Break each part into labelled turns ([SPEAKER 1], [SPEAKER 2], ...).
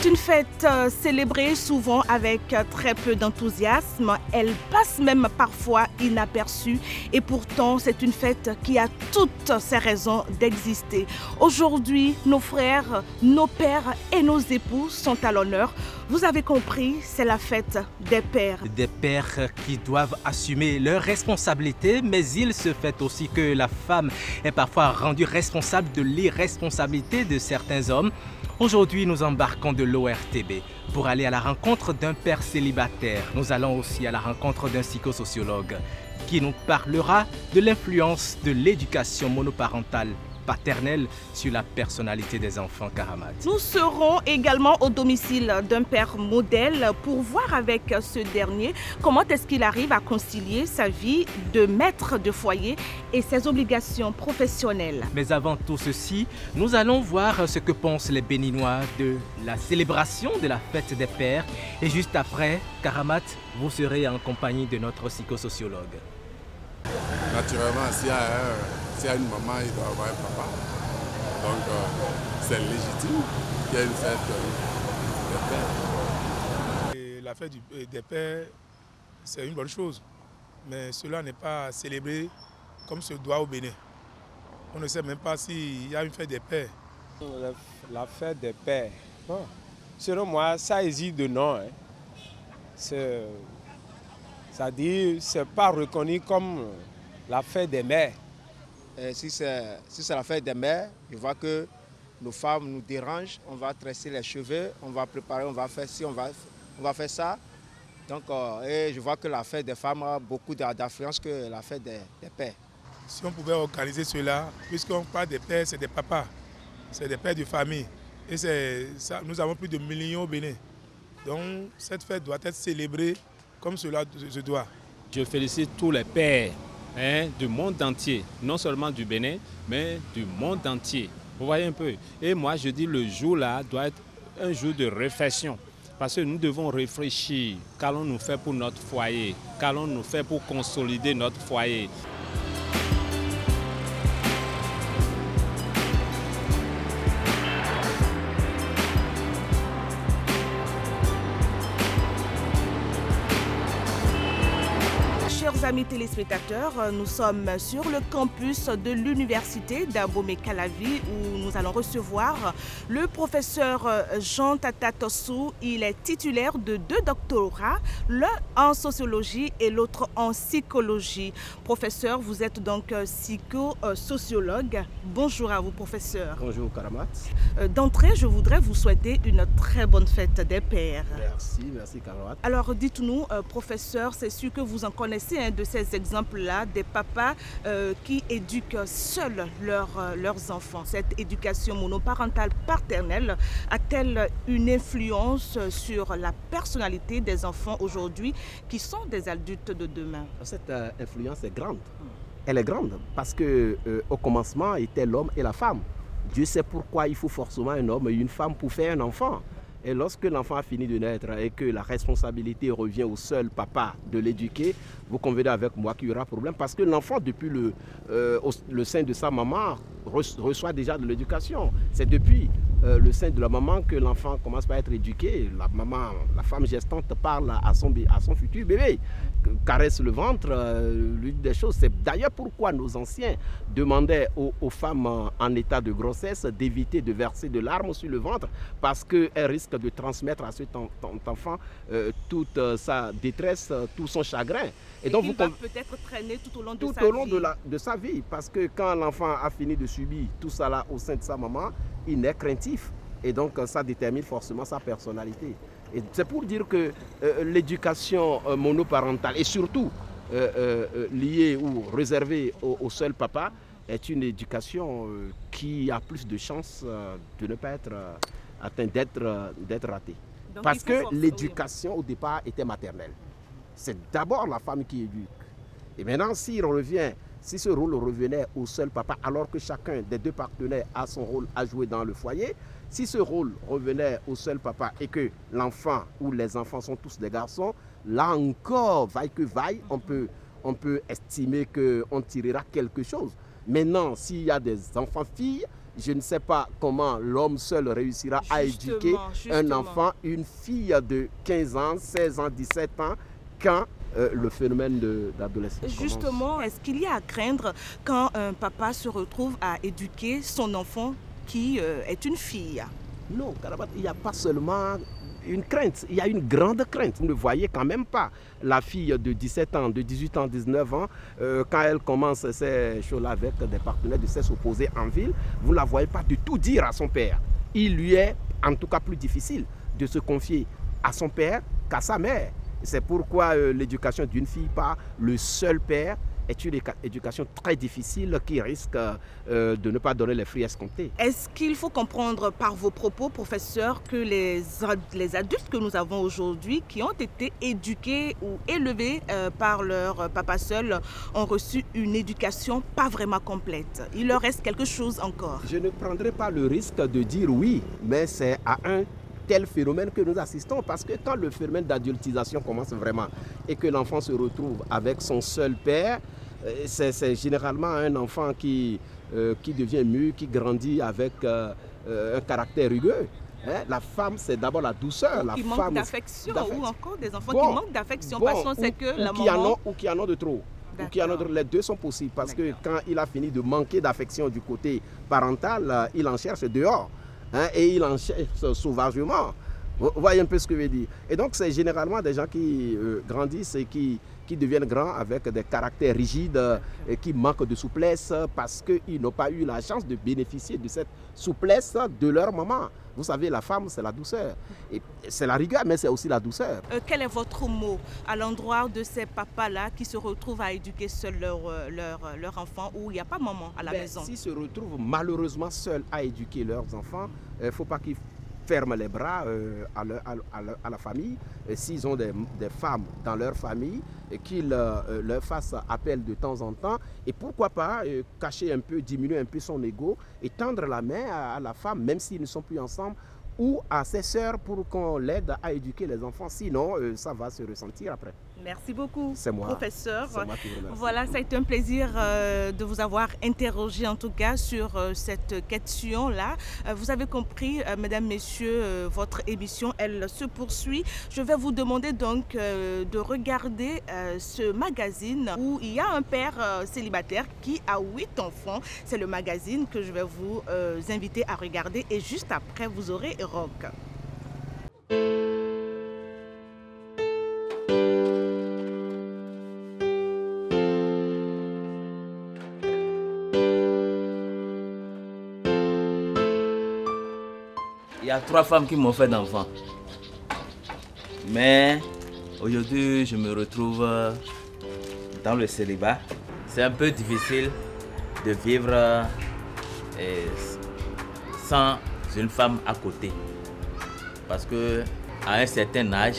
[SPEAKER 1] C'est une fête célébrée souvent avec très peu d'enthousiasme. Elle passe même parfois inaperçue et pourtant c'est une fête qui a toutes ses raisons d'exister. Aujourd'hui, nos frères, nos pères et nos époux sont à l'honneur. Vous avez compris, c'est la fête des pères.
[SPEAKER 2] Des pères qui doivent assumer leurs responsabilités, mais il se fait aussi que la femme est parfois rendue responsable de l'irresponsabilité de certains hommes. Aujourd'hui, nous embarquons de l'ORTB pour aller à la rencontre d'un père célibataire. Nous allons aussi à la rencontre d'un psychosociologue qui nous parlera de l'influence de l'éducation monoparentale paternelle sur la personnalité des enfants Karamat.
[SPEAKER 1] Nous serons également au domicile d'un père modèle pour voir avec ce dernier comment est-ce qu'il arrive à concilier sa vie de maître de foyer et ses obligations professionnelles.
[SPEAKER 2] Mais avant tout ceci, nous allons voir ce que pensent les Béninois de la célébration de la fête des pères. Et juste après, Karamat, vous serez en compagnie de notre psychosociologue.
[SPEAKER 3] Naturellement, s'il y a une maman, il doit avoir un papa. Donc, c'est légitime qu'il y ait une fête des pères.
[SPEAKER 4] Et la fête des pères, c'est une bonne chose. Mais cela n'est pas célébré comme se doit au Bénin. On ne sait même pas s'il y a une fête des pères.
[SPEAKER 5] La fête des pères, bon, selon moi, ça hésite de nom. C'est-à-dire, ce n'est pas reconnu comme la fête des mères.
[SPEAKER 6] Et si c'est la fête des mères, je vois que nos femmes nous dérangent, on va tresser les cheveux, on va préparer, on va faire ci, on va faire ça. Donc, et je vois que la fête des femmes a beaucoup d'influence que la fête des pères.
[SPEAKER 4] Si on pouvait organiser cela, puisqu'on parle des pères, c'est des papas, c'est des pères de famille. Et nous avons plus de millions au Bénin. Donc, cette fête doit être célébrée comme cela se doit.
[SPEAKER 7] Je félicite tous les pères du monde entier, non seulement du Bénin, mais du monde entier. Vous voyez un peu. Et moi, je dis le jour-là doit être un jour de réflexion. Parce que nous devons réfléchir. Qu'allons-nous faire pour notre foyer? Qu'allons-nous faire pour consolider notre foyer?
[SPEAKER 1] Chers amis téléspectateurs, nous sommes sur le campus de l'université d'Abomey-Calavi où nous allons recevoir le professeur Jean Tata Tossou. Il est titulaire de 2 doctorats, l'un en sociologie et l'autre en psychologie. Professeur, vous êtes donc psychosociologue. Bonjour à vous, professeur.
[SPEAKER 5] Bonjour, Karamat.
[SPEAKER 1] D'entrée, je voudrais vous souhaiter une très bonne fête des pères.
[SPEAKER 5] Merci, Karamat.
[SPEAKER 1] Alors, dites-nous, professeur, c'est sûr que vous en connaissez de ces exemples-là, des papas qui éduquent seuls leurs enfants. Cette éducation monoparentale paternelle a-t-elle une influence sur la personnalité des enfants aujourd'hui qui sont des adultes de demain?
[SPEAKER 8] Cette influence est grande. Elle est grande parce que au commencement était l'homme et la femme. Dieu sait pourquoi il faut forcément un homme et une femme pour faire un enfant. Et lorsque l'enfant a fini de naître et que la responsabilité revient au seul papa de l'éduquer, vous convenez avec moi qu'il y aura problème parce que l'enfant, depuis le sein de sa maman, reçoit déjà de l'éducation. C'est depuis le sein de la maman que l'enfant commence à être éduqué. La femme gestante parle à son futur bébé, caresse le ventre, lui dit des choses. C'est d'ailleurs pourquoi nos anciens demandaient aux femmes en état de grossesse d'éviter de verser de larmes sur le ventre parce qu'elles risquent de transmettre à cet enfant toute sa détresse, tout son chagrin.
[SPEAKER 1] Et donc il va peut-être traîner tout au long
[SPEAKER 8] de sa vie. Parce que quand l'enfant a fini de subir tout ça là au sein de sa maman, il naît craintif. Et donc ça détermine forcément sa personnalité. Et c'est pour dire que l'éducation monoparentale et surtout liée ou réservée au seul papa est une éducation qui a plus de chances de ne pas être atteinte, d'être ratée. Parce que l'éducation au départ était maternelle. C'est d'abord la femme qui éduque. Et maintenant, si ce rôle revenait au seul papa, alors que chacun des 2 partenaires a son rôle à jouer dans le foyer, si ce rôle revenait au seul papa et que l'enfant ou les enfants sont tous des garçons, là encore, vaille que vaille, on peut estimer qu'on tirera quelque chose. Maintenant, s'il y a des enfants filles, Je ne sais pas comment l'homme seul réussira à éduquer un enfant, une fille de 15 ans, 16 ans, 17 ans, quand le phénomène d'adolescence commence.
[SPEAKER 1] Justement, est-ce qu'il y a à craindre quand un papa se retrouve à éduquer son enfant qui est une fille?
[SPEAKER 8] Non, il n'y a pas seulement une crainte, il y a une grande crainte. Vous ne voyez quand même pas la fille de 17 ans, de 18 ans, 19 ans, quand elle commence ces choses-là avec des partenaires de sexe opposé en ville, vous ne la voyez pas du tout dire à son père. Il lui est en tout cas plus difficile de se confier à son père qu'à sa mère. C'est pourquoi l'éducation d'une fille par le seul père est une éducation très difficile qui risque de ne pas donner les fruits escomptés.
[SPEAKER 1] Est-ce qu'il faut comprendre par vos propos, professeur, que les adultes que nous avons aujourd'hui, qui ont été éduqués ou élevés par leur papa seul, ont reçu une éducation pas vraiment complète? Il leur reste quelque chose encore?
[SPEAKER 8] Je ne prendrai pas le risque de dire oui, mais c'est à un tel phénomène que nous assistons, parce que quand le phénomène d'adultisation commence vraiment et que l'enfant se retrouve avec son seul père, c'est généralement un enfant qui devient mûr, qui grandit avec un caractère rugueux. La femme, c'est d'abord la douceur.
[SPEAKER 1] Qui manque d'affection, ou encore des enfants qui manquent d'affection, parce qu'on sait que la maman...
[SPEAKER 8] Ou qui en ont de trop. Les deux sont possibles, parce que quand il a fini de manquer d'affection du côté parental, il en cherche dehors. Et il en cherche sauvagement. Vous voyez un peu ce que je veux dire. Et donc, c'est généralement des gens qui grandissent et qui deviennent grands avec des caractères rigides et qui manquent de souplesse parce qu'ils n'ont pas eu la chance de bénéficier de cette souplesse de leur maman. Vous savez, la femme, c'est la douceur. C'est la rigueur, mais c'est aussi la douceur.
[SPEAKER 1] Quel est votre mot à l'endroit de ces papas-là qui se retrouvent à éduquer seuls leur enfant, où il n'y a pas maman à la maison?
[SPEAKER 8] S'ils se retrouvent malheureusement seuls à éduquer leurs enfants, il ne faut pas qu'ils ferment les bras à la famille. S'ils ont des femmes dans leur famille, qu'ils leur fassent appel de temps en temps. Et pourquoi pas cacher un peu, diminuer un peu son ego et tendre la main à la femme, même s'ils ne sont plus ensemble, ou à ses sœurs pour qu'on l'aide à éduquer les enfants. Sinon, ça va se ressentir après.
[SPEAKER 1] Merci beaucoup,
[SPEAKER 8] moi,
[SPEAKER 1] professeur.
[SPEAKER 8] Moi qui vous remercie.
[SPEAKER 1] Voilà, ça a été un plaisir de vous avoir interrogé en tout cas sur cette question-là. Vous avez compris, mesdames, messieurs, votre émission, elle se poursuit. Je vais vous demander donc de regarder ce magazine où il y a un père célibataire qui a 8 enfants. C'est le magazine que je vais vous inviter à regarder et juste après, vous aurez Rock.
[SPEAKER 9] Il y a 3 femmes qui m'ont fait d'enfants. Mais aujourd'hui, je me retrouve dans le célibat. C'est un peu difficile de vivre sans une femme à côté. Parce que à un certain âge,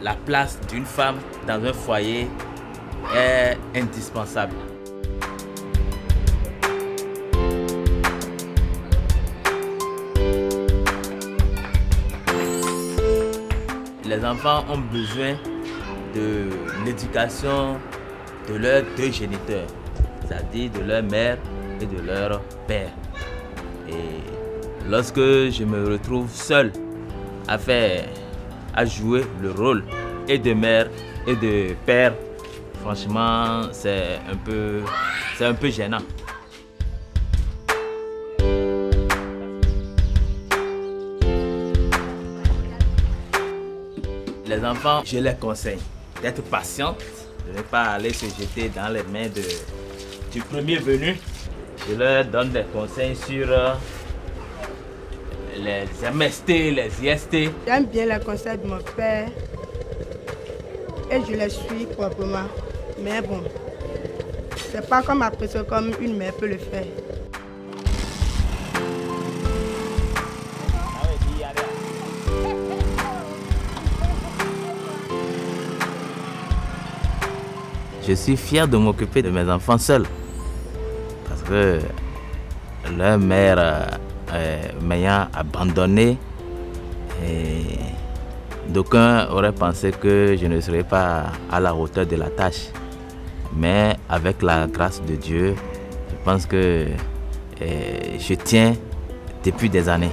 [SPEAKER 9] la place d'une femme dans un foyer est indispensable. Les enfants ont besoin de l'éducation de leurs 2 géniteurs, c'est-à-dire de leur mère et de leur père. Et lorsque je me retrouve seul à jouer le rôle et de mère et de père, franchement, c'est un peu gênant. Les enfants, je les conseille d'être patientes, de ne pas aller se jeter dans les mains du premier venu. Je leur donne des conseils sur les MST, les IST.
[SPEAKER 10] J'aime bien les conseils de mon père et je les suis proprement. Mais bon, c'est pas comme apprécié comme une mère peut le faire.
[SPEAKER 9] Je suis fier de m'occuper de mes enfants seul. Parce que leur mère m'ayant abandonné, d'aucuns auraient pensé que je ne serais pas à la hauteur de la tâche. Mais avec la grâce de Dieu, je pense que je tiens depuis des années.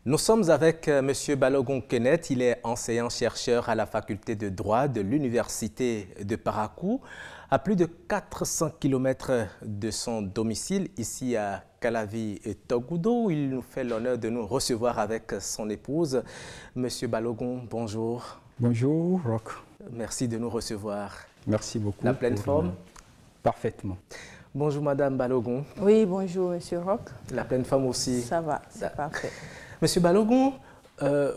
[SPEAKER 2] Nous sommes avec M. Balogun Kenneth, il est enseignant-chercheur à la faculté de droit de l'université de Parakou, à plus de 400 km de son domicile, ici à Calavi et Togoudou. Il nous fait l'honneur de nous recevoir avec son épouse. M. Balogun, bonjour.
[SPEAKER 11] Bonjour, Roch.
[SPEAKER 2] Merci de nous recevoir.
[SPEAKER 11] Merci beaucoup.
[SPEAKER 2] La pleine forme?
[SPEAKER 11] Parfaitement.
[SPEAKER 2] Bonjour, Madame Balogun.
[SPEAKER 12] Oui, bonjour, Monsieur Roch.
[SPEAKER 2] La pleine forme aussi?
[SPEAKER 12] Ça va, c'est parfait.
[SPEAKER 2] Monsieur Balogun,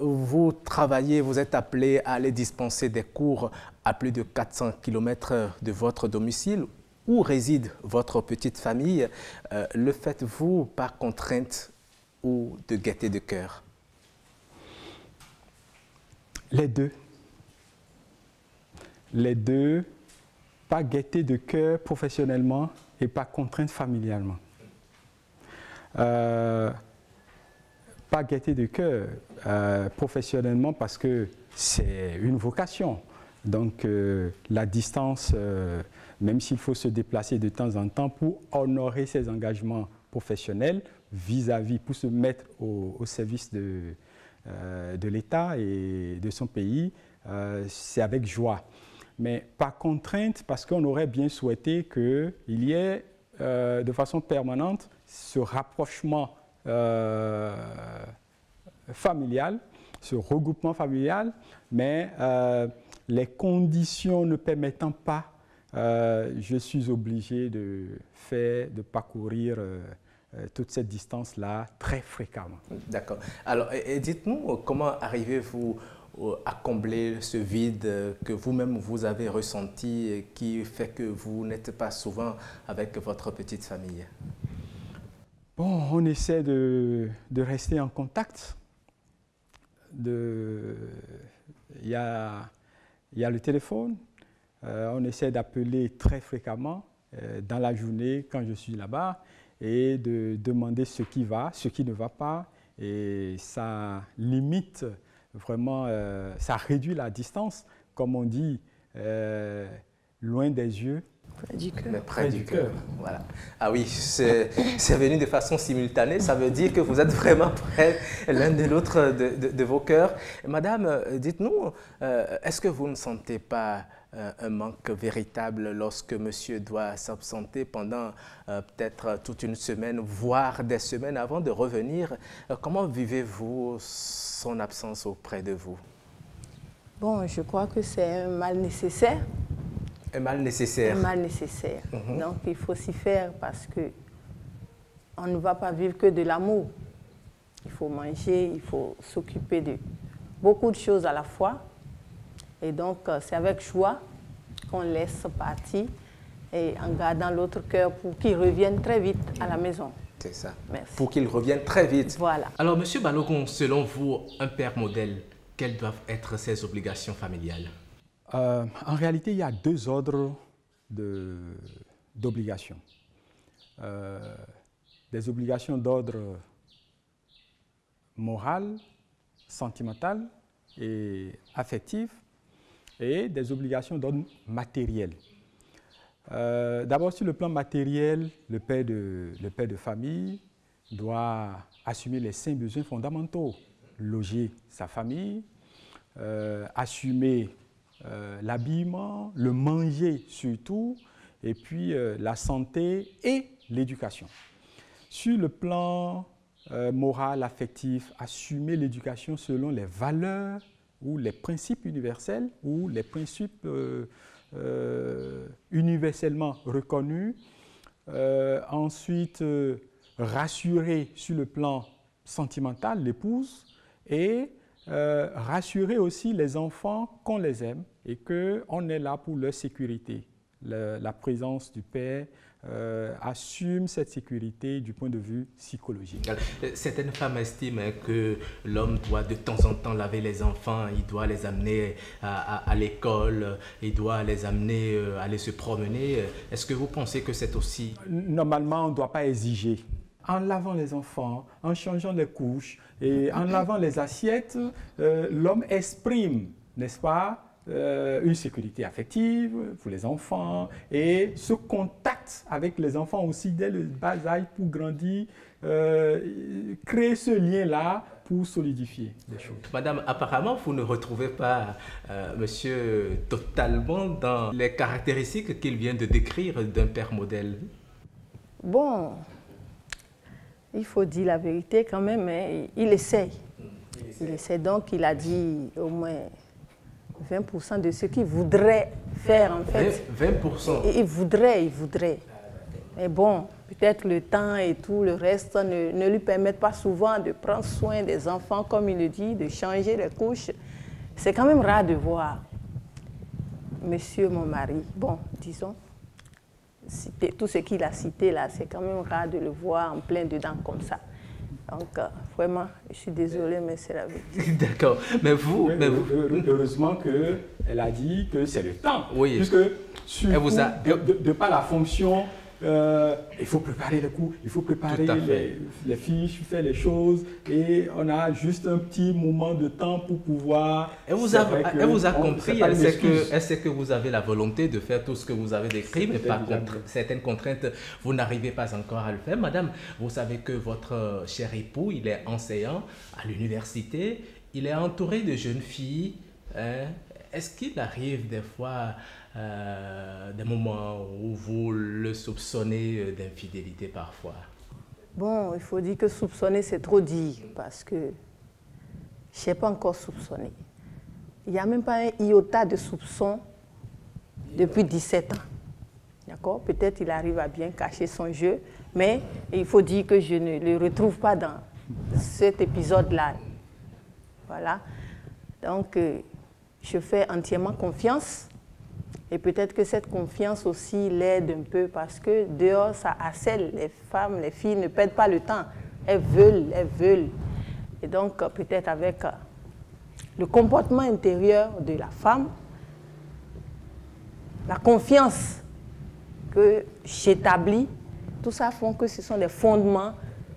[SPEAKER 2] vous travaillez, vous êtes appelé à aller dispenser des cours à plus de 400 km de votre domicile. Où réside votre petite famille? Le faites-vous par contrainte ou de gaieté de cœur?
[SPEAKER 11] Les deux. Les deux, pas gaieté de cœur professionnellement et pas contrainte familialement. Pas gaieté de cœur professionnellement parce que c'est une vocation. Donc la distance, même s'il faut se déplacer de temps en temps pour honorer ses engagements professionnels vis-à-vis, pour se mettre au service de l'État et de son pays, c'est avec joie. Mais pas contrainte parce qu'on aurait bien souhaité qu'il y ait de façon permanente ce rapprochement familial, ce regroupement familial, mais les conditions ne permettant pas, je suis obligé de parcourir toute cette distance-là très fréquemment.
[SPEAKER 2] D'accord. Alors, dites-nous, comment arrivez-vous à combler ce vide que vous-même vous avez ressenti et qui fait que vous n'êtes pas souvent avec votre petite famille?
[SPEAKER 11] Bon, on essaie de rester en contact. Il y a le téléphone. On essaie d'appeler très fréquemment dans la journée quand je suis là-bas et de demander ce qui va, ce qui ne va pas. Et ça limite vraiment, ça réduit la distance, comme on dit, loin des yeux.
[SPEAKER 12] Près du cœur.
[SPEAKER 2] Mais près du cœur, voilà. Ah oui, c'est venu de façon simultanée, ça veut dire que vous êtes vraiment près l'un de l'autre de vos cœurs. Madame, dites-nous, est-ce que vous ne sentez pas un manque véritable lorsque monsieur doit s'absenter pendant peut-être toute une semaine, voire des semaines avant de revenir? Comment vivez-vous son absence auprès de vous?
[SPEAKER 12] Bon, je crois que c'est un mal nécessaire.
[SPEAKER 2] Un mal nécessaire.
[SPEAKER 12] Un mal nécessaire. Donc, il faut s'y faire parce que on ne va pas vivre que de l'amour. Il faut manger, il faut s'occuper de beaucoup de choses à la fois. Et donc, c'est avec joie qu'on laisse partir et en gardant l'autre cœur pour qu'il revienne très vite à la maison.
[SPEAKER 2] C'est ça.
[SPEAKER 12] Merci.
[SPEAKER 2] Pour qu'il revienne très vite.
[SPEAKER 12] Voilà.
[SPEAKER 2] Alors, Monsieur Balogun, selon vous, un père modèle, quelles doivent être ses obligations familiales?
[SPEAKER 11] En réalité, il y a deux ordres d'obligations. Des obligations d'ordre moral, sentimental et affectif, et des obligations d'ordre matériel. D'abord, sur le plan matériel, le père de famille doit assumer les 5 besoins fondamentaux. Loger sa famille, assumer l'habillement, le manger surtout, et puis la santé et l'éducation. Sur le plan moral, affectif, assumer l'éducation selon les valeurs ou les principes universels ou les principes universellement reconnus. Ensuite, rassurer sur le plan sentimental l'épouse et rassurer aussi les enfants qu'on les aime et qu'on est là pour leur sécurité. La présence du père assume cette sécurité du point de vue psychologique.
[SPEAKER 2] Certaines femmes estiment que l'homme doit de temps en temps laver les enfants, il doit les amener à l'école, il doit les amener à aller se promener. Est-ce que vous pensez que c'est aussi...
[SPEAKER 11] Normalement, on ne doit pas exiger en lavant les enfants, en changeant les couches et en lavant les assiettes, l'homme exprime, n'est-ce pas, une sécurité affective pour les enfants et ce contact avec les enfants aussi dès le bas âge pour grandir, créer ce lien-là pour solidifier les choses.
[SPEAKER 2] Madame, apparemment, vous ne retrouvez pas monsieur totalement dans les caractéristiques qu'il vient de décrire d'un père modèle.
[SPEAKER 12] Bon, il faut dire la vérité quand même, mais il essaye. Il essaie donc, il a dit au moins 20% de ce qu'il voudrait faire en fait.
[SPEAKER 2] 20%.
[SPEAKER 12] Il voudrait. Mais bon, peut-être le temps et tout le reste ne lui permettent pas souvent de prendre soin des enfants, comme il le dit, de changer les couches. C'est quand même rare de voir monsieur mon mari, bon, disons, citer tout ce qu'il a cité là, c'est quand même rare de le voir en plein dedans comme ça. Donc, vraiment, je suis désolée, mais c'est la vérité.
[SPEAKER 2] D'accord. Mais vous...
[SPEAKER 11] Heureusement qu'elle a dit que c'est le temps.
[SPEAKER 2] Oui.
[SPEAKER 11] Puisque, de par la fonction, il faut préparer les coups, il faut préparer les fiches, faire les choses. Et on a juste un petit moment de temps pour pouvoir...
[SPEAKER 2] Elle vous a compris, elle sait que vous avez la volonté de faire tout ce que vous avez décrit, mais par contre, certaines contraintes, vous n'arrivez pas encore à le faire. Madame, vous savez que votre cher époux, il est enseignant à l'université, il est entouré de jeunes filles. Hein? Est-ce qu'il arrive des fois des moments où vous le soupçonnez d'infidélité parfois?
[SPEAKER 12] Bon, il faut dire que soupçonner, c'est trop dire, parce que je n'ai pas encore soupçonné. Il n'y a même pas un iota de soupçon depuis 17 ans. D'accord? Peut-être il arrive à bien cacher son jeu, mais il faut dire que je ne le retrouve pas dans cet épisode-là. Voilà. Donc, je fais entièrement confiance. Et peut-être que cette confiance aussi l'aide un peu parce que dehors, ça harcèle les femmes, les filles ne perdent pas le temps. Elles veulent. Et donc, peut-être avec le comportement intérieur de la femme, la confiance que j'établis, tout ça font que ce sont des fondements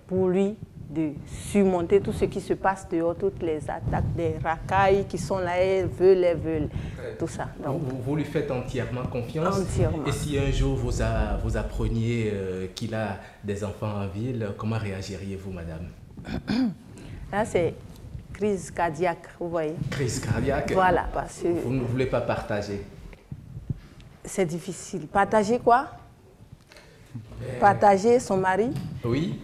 [SPEAKER 12] pour lui de surmonter tout ce qui se passe dehors, toutes les attaques, des racailles qui sont là, elles veulent, tout ça. Donc,
[SPEAKER 2] vous lui faites entièrement confiance?
[SPEAKER 12] Entièrement.
[SPEAKER 2] Et si un jour vous appreniez qu'il a des enfants en ville, comment réagiriez-vous, madame?
[SPEAKER 12] Là, c'est crise cardiaque, vous voyez.
[SPEAKER 2] Crise cardiaque?
[SPEAKER 12] Voilà, parce que...
[SPEAKER 2] Vous ne voulez pas partager?
[SPEAKER 12] C'est difficile. Partager quoi? Partager son mari?
[SPEAKER 2] Oui.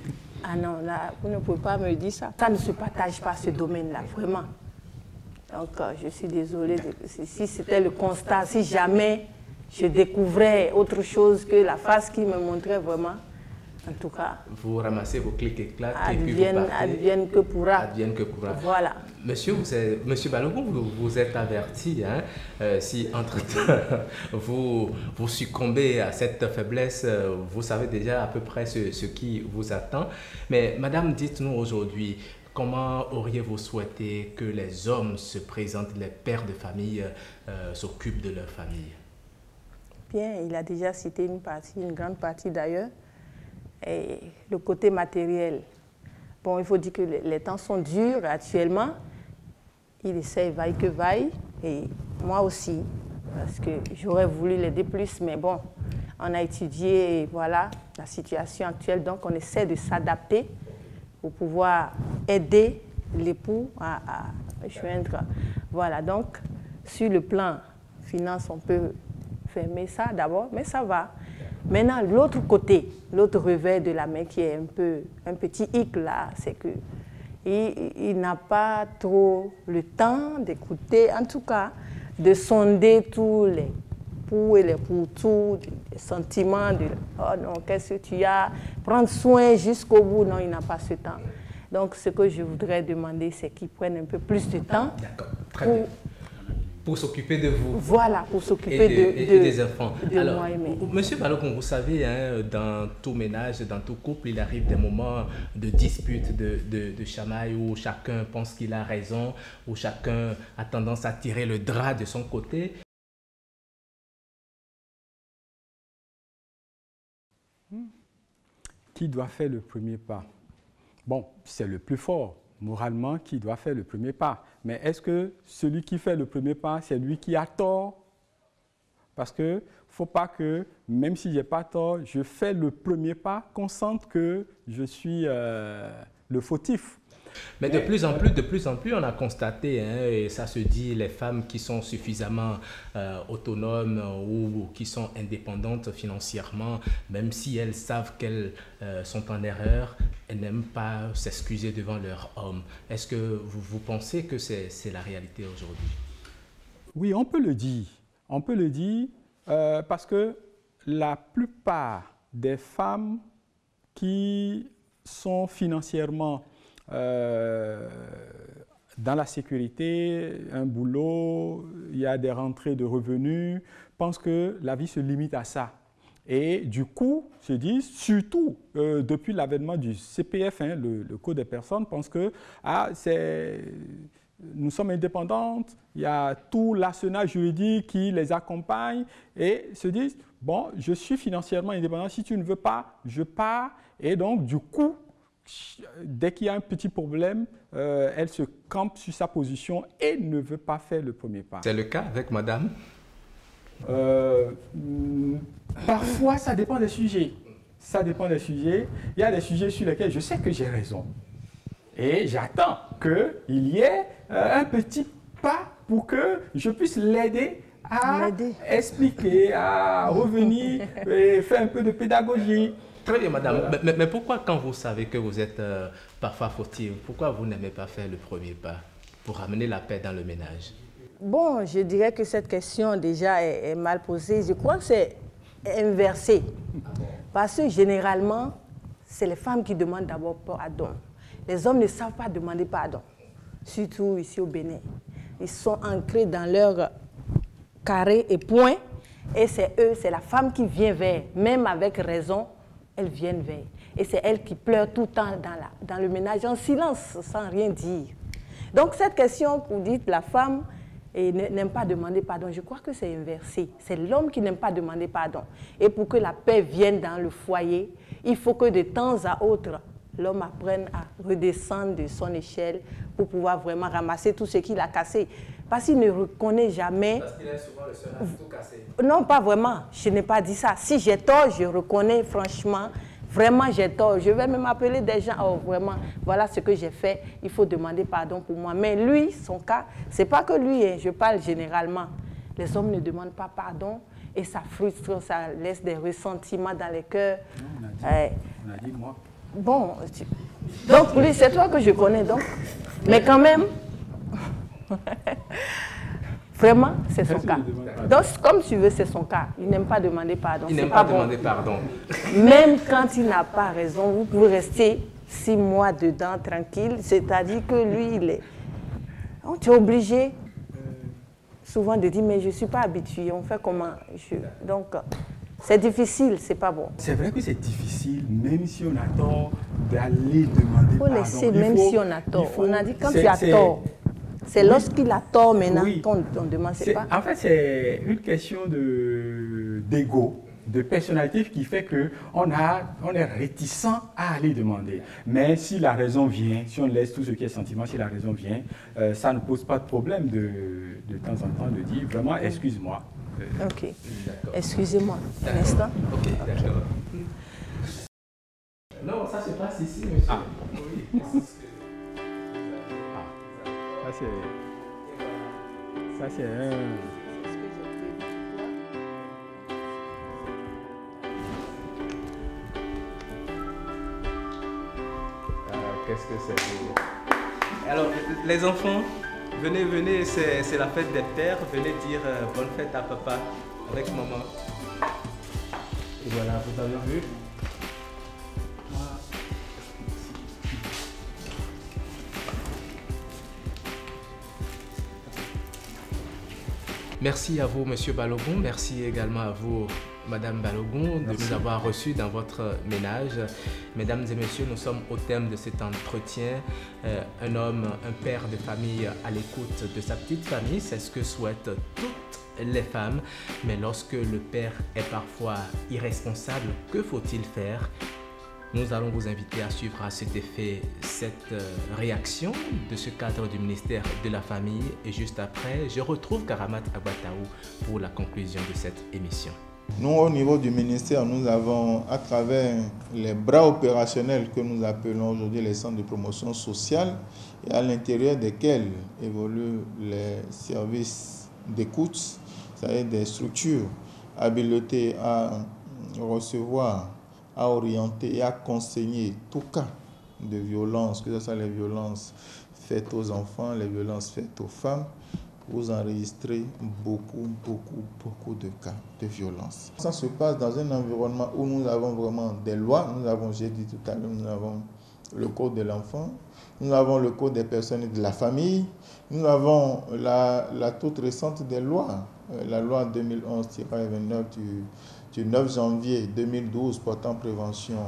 [SPEAKER 12] Ah non, là, vous ne pouvez pas me dire ça. Ça ne se partage pas, ce domaine-là, vraiment. Donc, je suis désolée. Si c'était le constat, si jamais je découvrais autre chose que la face qui me montrait vraiment, en tout cas...
[SPEAKER 2] Vous ramassez vos clics et claques et puis vous partez.
[SPEAKER 12] Advienne que pourra.
[SPEAKER 2] Advienne que pourra.
[SPEAKER 12] Voilà.
[SPEAKER 2] Monsieur Balogun, vous êtes averti, hein, si entre-temps vous succombez à cette faiblesse, vous savez déjà à peu près ce qui vous attend. Mais madame, dites-nous aujourd'hui, comment auriez-vous souhaité que les hommes se présentent, les pères de famille s'occupent de leur famille?
[SPEAKER 12] Bien, il a déjà cité une grande partie d'ailleurs. Et le côté matériel. Bon, il faut dire que les temps sont durs actuellement. Il essaie vaille que vaille, et moi aussi, parce que j'aurais voulu l'aider plus, mais bon, on a étudié, et voilà, la situation actuelle, donc on essaie de s'adapter pour pouvoir aider l'époux à joindre. Voilà, donc, sur le plan finance, on peut fermer ça d'abord, mais ça va. Maintenant, l'autre côté, l'autre revers de la main qui est un petit hic là, c'est que il n'a pas trop le temps d'écouter, en tout cas, de sonder tous les pour et les pour tout, des sentiments de « oh non, qu'est-ce que tu as ?» Prendre soin jusqu'au bout, non, il n'a pas ce temps. Donc, ce que je voudrais demander, c'est qu'il prenne un peu plus de temps.
[SPEAKER 2] D'accord, très bien. Pour s'occuper de vous.
[SPEAKER 12] Voilà, pour s'occuper
[SPEAKER 2] des enfants. Alors,
[SPEAKER 12] moi et mes...
[SPEAKER 2] Monsieur Balogun, vous savez, hein, dans tout ménage, dans tout couple, il arrive des moments de dispute, de chamaille, où chacun pense qu'il a raison, où chacun a tendance à tirer le drap de son côté.
[SPEAKER 11] qui doit faire le premier pas? Bon, c'est le plus fort, moralement, qui doit faire le premier pas. Mais est-ce que celui qui fait le premier pas, c'est lui qui a tort? Parce qu'il ne faut pas que, même si je n'ai pas tort, je fais le premier pas, qu'on sente que je suis le fautif.
[SPEAKER 2] Mais de plus en plus, on a constaté, hein, et ça se dit, les femmes qui sont suffisamment autonomes ou qui sont indépendantes financièrement, même si elles savent qu'elles sont en erreur, elles n'aiment pas s'excuser devant leur homme. Est-ce que vous pensez que c'est la réalité aujourd'hui?
[SPEAKER 11] Oui, on peut le dire. On peut le dire parce que la plupart des femmes qui sont financièrement dans la sécurité, un boulot, il y a des rentrées de revenus, pensent que la vie se limite à ça. Et du coup, se disent, surtout depuis l'avènement du CPF, hein, le Code des personnes, pensent que nous sommes indépendantes, il y a tout l'arsenal juridique qui les accompagne et se disent, bon, je suis financièrement indépendant, si tu ne veux pas, je pars. Et donc, du coup, dès qu'il y a un petit problème, elle se campe sur sa position et ne veut pas faire le premier pas.
[SPEAKER 2] C'est le cas avec madame?
[SPEAKER 11] Parfois, ça dépend des sujets. Ça dépend des sujets. Il y a des sujets sur lesquels je sais que j'ai raison. Et j'attends qu'il y ait un petit pas pour que je puisse l'aider à expliquer, à revenir et faire un peu de pédagogie.
[SPEAKER 2] Très bien, madame. Mais pourquoi, quand vous savez que vous êtes parfois fautive, pourquoi vous n'aimez pas faire le premier pas pour ramener la paix dans le ménage?
[SPEAKER 12] Bon, je dirais que cette question déjà est mal posée. Je crois que c'est inversé. Parce que généralement, c'est les femmes qui demandent d'abord pardon. Les hommes ne savent pas demander pardon, surtout ici au Bénin. Ils sont ancrés dans leur carré et point, et c'est eux, c'est la femme qui vient vers, même avec raison, elles viennent vers. Et c'est elle qui pleure tout le temps dans le ménage, en silence, sans rien dire. Donc cette question, vous dites, la femme n'aime pas demander pardon, je crois que c'est inversé. C'est l'homme qui n'aime pas demander pardon. Et pour que la paix vienne dans le foyer, il faut que de temps à autre, l'homme apprenne à redescendre de son échelle pour pouvoir vraiment ramasser tout ce qu'il a cassé. Parce qu'il ne reconnaît jamais...
[SPEAKER 2] Parce qu'il est souvent le seul à tout casser.
[SPEAKER 12] Non, pas vraiment. Je n'ai pas dit ça. Si j'ai tort, je reconnais franchement. Vraiment, j'ai tort. Je vais même appeler des gens. Oh, vraiment, voilà ce que j'ai fait. Il faut demander pardon pour moi. Mais lui, son cas, c'est pas que lui, hein, je parle généralement. Les hommes ne demandent pas pardon et ça frustre, ça laisse des ressentiments dans les cœurs.
[SPEAKER 11] Non, on a dit moi.
[SPEAKER 12] Bon, donc lui, c'est toi que je connais donc. Mais quand même, vraiment, c'est son cas. Donc, comme tu veux, c'est son cas. Il n'aime pas demander pardon.
[SPEAKER 2] Il n'aime pas demander pardon.
[SPEAKER 12] Même quand il n'a pas raison, vous pouvez rester 6 mois dedans, tranquille. C'est-à-dire que lui, il est... Tu es obligé souvent de dire, mais je ne suis pas habitué. On fait comment? Donc... c'est difficile, c'est pas bon.
[SPEAKER 11] C'est vrai que c'est difficile, même si on a tort, d'aller demander pardon.
[SPEAKER 12] Il faut laisser, même si on a tort. On a dit quand tu as tort, c'est lorsqu'il a tort maintenant qu'on demande, c'est pas...
[SPEAKER 11] En fait, c'est une question d'ego, de personnalité qui fait qu'on est réticent à aller demander. Mais si la raison vient, si on laisse tout ce qui est sentiment, si la raison vient, ça ne pose pas de problème de temps en temps de dire vraiment excuse-moi.
[SPEAKER 12] Ok. Excusez-moi. Un instant.
[SPEAKER 2] Ok, d'accord. Non, ça se passe ici, monsieur.
[SPEAKER 11] Ah.
[SPEAKER 2] Oui.
[SPEAKER 11] Ça, c'est un...
[SPEAKER 2] Qu'est-ce que c'est? Alors, les enfants, venez, c'est la fête des pères. Venez dire bonne fête à papa avec maman. Et voilà, vous avez vu? Merci à vous, Monsieur Balogun. Merci également à vous, Madame Balogun, de nous avoir reçus dans votre ménage. Mesdames et messieurs, nous sommes au thème de cet entretien. Un homme, un père de famille à l'écoute de sa petite famille, c'est ce que souhaitent toutes les femmes. Mais lorsque le père est parfois irresponsable, que faut-il faire? Nous allons vous inviter à suivre à cet effet cette réaction de ce cadre du ministère de la Famille. Et juste après, je retrouve Karamat Agbataou pour la conclusion de cette émission.
[SPEAKER 13] Nous, au niveau du ministère, nous avons, à travers les bras opérationnels que nous appelons aujourd'hui les centres de promotion sociale, et à l'intérieur desquels évoluent les services d'écoute, c'est-à-dire des structures habilitées à recevoir, à orienter et à conseiller tout cas de violence, que ce soit les violences faites aux enfants, les violences faites aux femmes. Vous enregistrez beaucoup de cas de violence. Ça se passe dans un environnement où nous avons vraiment des lois. Nous avons, j'ai dit tout à l'heure, nous avons le code de l'enfant, nous avons le code des personnes et de la famille, nous avons la toute récente des lois, la loi 2011-29 du 9 janvier 2012 portant prévention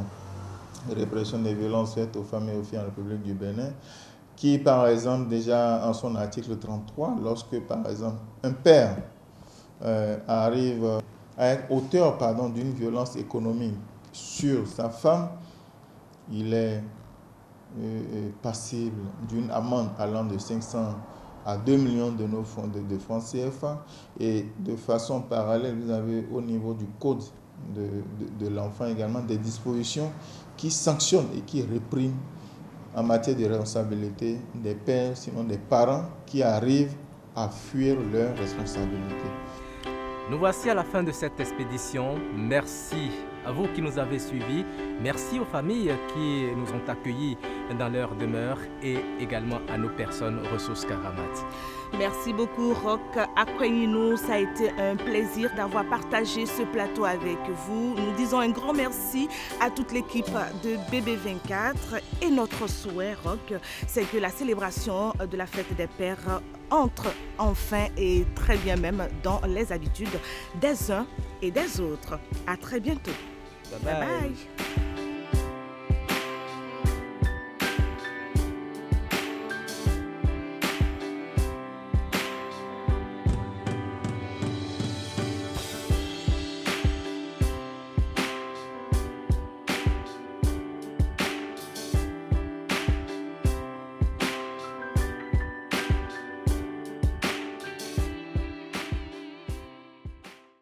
[SPEAKER 13] et répression des violences faites aux femmes et aux filles en République du Bénin, qui, par exemple, déjà en son article 33, lorsque, par exemple, un père arrive à être auteur d'une violence économique sur sa femme, il est passible d'une amende allant de 500 à 2 millions de nos fonds de francs CFA. Et de façon parallèle, vous avez au niveau du code de l'enfant également des dispositions qui sanctionnent et qui répriment en matière de responsabilité des pères, sinon des parents qui arrivent à fuir leurs responsabilités.
[SPEAKER 2] Nous voici à la fin de cette expédition. Merci à vous qui nous avez suivis. Merci aux familles qui nous ont accueillis dans leur demeure et également à nos personnes ressources Karamat.
[SPEAKER 1] Merci beaucoup Roch Akwenyino, ça a été un plaisir d'avoir partagé ce plateau avec vous. Nous disons un grand merci à toute l'équipe de BB24 et notre souhait Roch, c'est que la célébration de la fête des pères entre enfin et très bien même dans les habitudes des uns et des autres. À très bientôt.
[SPEAKER 2] Bye bye.
[SPEAKER 1] Bye bye.